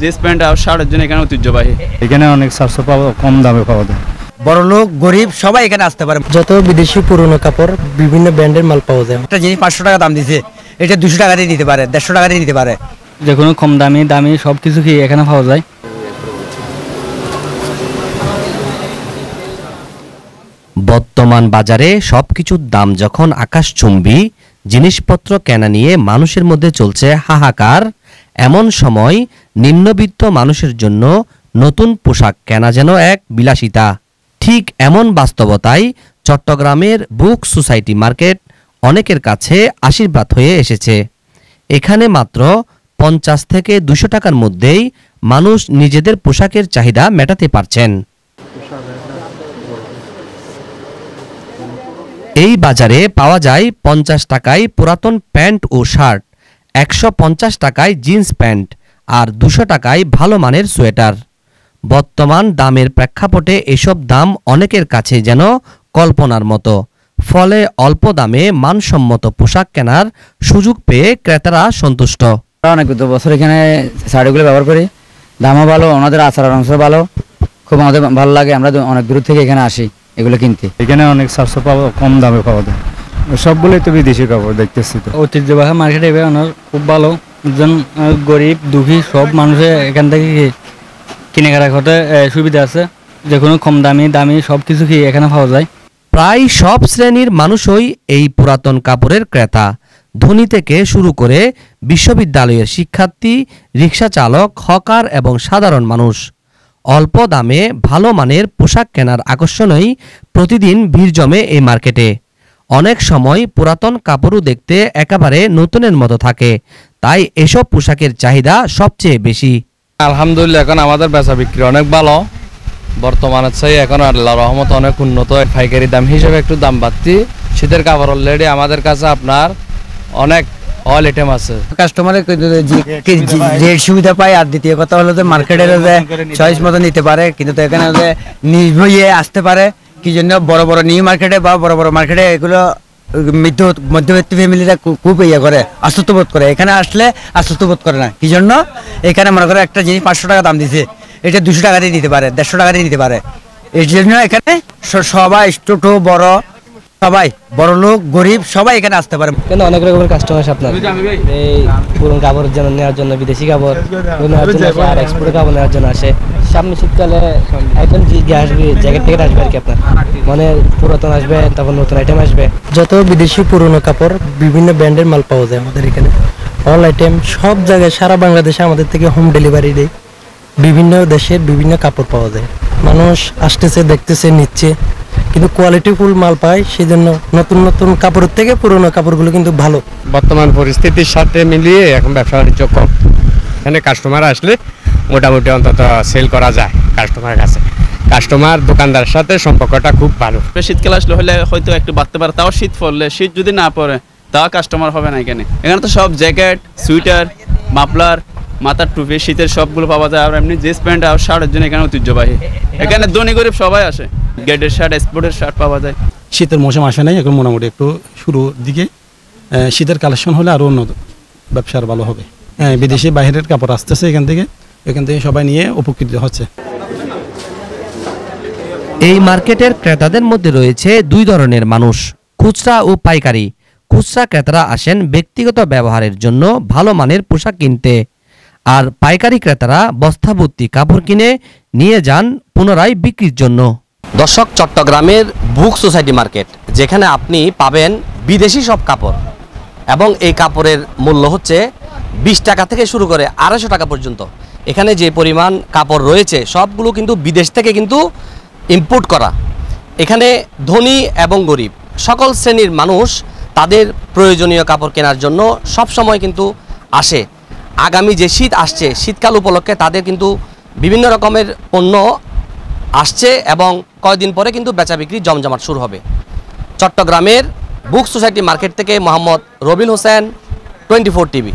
Jeans pant আর শার্টের জন্য এখানে ঐতিহ্যবাহী। এখানে অনেক সাশ্রয় কম দামে পাওয়া যায়। বড় লোক গরিব সবাই এখানে আসতে পারে। যত বিদেশি পুরনো কাপড় বিভিন্ন ব্র্যান্ডের মাল পাওয়া যায়। একটা জিনিস 500 টাকা দাম দিছে, এটা 200 টাকা দিয়ে দিতে পারে, 150 টাকা দিয়ে দিতে পারে। যে কোনো কম দামি সবকিছু কি এখানে পাওয়া যায়। বর্তমান বাজারে সবকিছুর দাম যখন আকাশচুম্বী, জিনিসপত্র কেনা নিয়ে মানুষের মধ্যে চলছে হাহাকার, এমন সময় নিম্নবিত্ত মানুষের জন্য নতুন পোশাক কেনা যেন এক বিলাসিতা। ঠিক এমন বাস্তবতায় চট্টগ্রামের বুক সোসাইটি মার্কেট অনেকের কাছে আশীর্বাদ হয়ে এসেছে। এখানে মাত্র 50 থেকে 200 টাকার মধ্যেই মানুষ নিজেদের পোশাকের চাহিদা মেটাতে পারছেন। এই বাজারে পাওয়া যায় 50 টাকায় পুরাতন প্যান্ট ও শার্ট, 150 টাকায় জিন্স প্যান্ট আর 200 টাকায় ভালো মানের সোয়েটার। বর্তমান দামের প্রেক্ষাপটে এসব দাম অনেকের কাছে যেন কল্পনার মতো। ফলে অল্প দামে মানসম্মত পোশাক কেনার সুযোগ পেয়ে ক্রেতারা সন্তুষ্ট। অনেক বছর এখানে শাড়িগুলো ব্যবহার করি, দামও ভালো, ওনাদের আচার অংশ ভালো, খুব আমাদের ভালো লাগে। আমরা অনেক দূর থেকে এখানে আসি এগুলো কিনতে। এখানে অনেক সাশ্রয় কম দামে পাওয়া যায়। সবগুলোই তো বিদেশি কাপড় দেখতেছি তো। ঐতিহ্যবাহী মার্কেট এবার খুব ভালো, একজন গরিব দুঃখী সব মানুষের এখান থেকে কেনাকাটা করতে সুবিধা আছে। যে কোনো কম দামি সবকিছু কি এখানে পাওয়া যায়। প্রায় সব শ্রেণীর মানুষই এই পুরাতন কাপড়ের ক্রেতা। ধনী থেকে শুরু করে বিশ্ববিদ্যালয়ের শিক্ষার্থী, রিক্সা চালক, হকার এবং সাধারণ মানুষ অল্প দামে ভালো মানের পোশাক কেনার আকর্ষণেই প্রতিদিন ভিড় জমে এই মার্কেটে। অনেক সময় পুরাতন কাপড়ও দেখতে একেবারে নতুনের মতো থাকে, তাই এসব পোশাকের চাহিদা সবচেয়ে বেশি। আলহামদুলিল্লাহ এখন আমাদের বেচা বিক্রি অনেক ভালো। বর্তমানে চাই এখন আল্লাহর রহমত অনেক উন্নত। পাইকারি দাম হিসেবে একটু দাম বাড়তি। শীতের কাপড় অলরেডি আমাদের কাছে আপনার অনেক অল আইটেম আছে। কাস্টমারের রেট সুবিধা পায়। আর দ্বিতীয় কথা হলো যে মার্কেটের চয়েস মতো নিতে পারে, কিন্তু তো এখানে নির্ভয়ে আসতে পারে। কি জন্য বড় বড় নিউ মার্কেটে বা বড় বড় মার্কেটে এগুলো মধ্যবিত্ত ফ্যামিলিরা খুব ইয়ে করে, আশ্বস্ত বোধ করে। এখানে আসলে আশ্বস্ত বোধ করে না। কি জন্য এখানে মনে করে একটা জিনিস 500 টাকা দাম দিছে, এটা 200 টাকা দিয়ে দিতে পারে, 150 টাকা দিয়ে দিতে পারে। এর জন্য এখানে সবাই ছোট বড় সবাই, বড় লোক গরিব সবাই এখানে আসতে পারে। কেন অনেক রকমের কাস্টমার আসে আপনার এই পুরনো কাপড়ের জন্য নেওয়ার জন্য, বিদেশি কাপড় নেওয়ার জন্য আসে, আর এক্সপোর্টের কাপড় নেওয়ার জন্য আসে। সামনে শীতকালে আইটেম আসবে, জ্যাকেট আসবে আর কি আপনার, মানে পুরাতন আসবে, তারপর নতুন আইটেম আসবে। যত বিদেশি পুরনো কাপড় বিভিন্ন ব্র্যান্ডের মাল পাওয়া যায় আমাদের এখানে। অল আইটেম সব জায়গায় সারা বাংলাদেশে আমাদের থেকে হোম ডেলিভারি দেয়। বিভিন্ন দেশের বিভিন্ন কাপড় পাওয়া যায়। মানুষ আসতেছে, দেখতেছে, নিচ্ছে, কিন্তু কোয়ালিটি ফুল মাল পায়। সেই জন্য নতুন নতুন কাপড়ের থেকে পুরোনো কাপড়গুলো কিন্তু ভালো। বর্তমান পরিস্থিতির সাথে মিলিয়ে এখন ব্যবসা বাণিজ্য কম। এখানে কাস্টমার আসলে মোটামুটি অন্তত সেল করা যায় কাস্টমারের কাছে। কাস্টমার দোকানদারের সাথে সম্পর্কটা খুব ভালো। শীতকাল আসলে হলে হয়তো একটু বাড়তে পারে, তাও শীত পড়লে, শীত যদি না পড়ে তাও কাস্টমার হবে না এখানে। এখানে তো সব জ্যাকেট, সোয়েটার, মাফলার, মাথার টুপি, শীতের সবগুলো পাওয়া যায়। আর এমনি জিন্স প্যান্ট আর শার্টের জন্য এখানে ঐতিহ্যবাহী। এখানে ধনী গরিব সবাই আসে। গেটের শার্ট, স্পোর্টের শার্ট পাওয়া যায়। শীতের মৌসুম আসে নাই এখন, মোটামুটি একটু শুরুর দিকে। শীতের কালেকশন হলে আরও উন্নত, ব্যবসার ভালো হবে। বিদেশি বাইরের কাপড় আসতেছে এখান থেকে সবাই নিয়ে উপকৃত হচ্ছে। এই মার্কেটের ক্রেতাদের মধ্যে রয়েছে দুই ধরনের মানুষ, খুচরা ও পাইকারি। খুচরা ক্রেতারা আসেন ব্যক্তিগত ব্যবহারের জন্য ভালো মানের পোশাক কিনতে, আর পাইকারি ক্রেতারা বস্তাভর্তি কাপড় কিনে নিয়ে যান পুনরায় বিক্রির জন্য। দর্শক, চট্টগ্রামের বুক সোসাইটি মার্কেট, যেখানে আপনি পাবেন বিদেশি সব কাপড়, এবং এই কাপড়ের মূল্য হচ্ছে 20 টাকা থেকে শুরু করে 250 টাকা পর্যন্ত। এখানে যে পরিমাণ কাপড় রয়েছে সবগুলো কিন্তু বিদেশ থেকে কিন্তু ইম্পোর্ট করা। এখানে ধনী এবং গরিব সকল শ্রেণীর মানুষ তাদের প্রয়োজনীয় কাপড় কেনার জন্য সব সময় কিন্তু আসে। আগামী যে শীত আসছে, শীতকাল উপলক্ষে তাদের কিন্তু বিভিন্ন রকমের পণ্য আসছে, এবং কয়েকদিন পরে কিন্তু বেচা বিক্রি জমজমাট শুরু হবে। চট্টগ্রামের বুক সোসাইটি মার্কেট থেকে মোহাম্মদ রবিন হোসেন, 24 টিভি।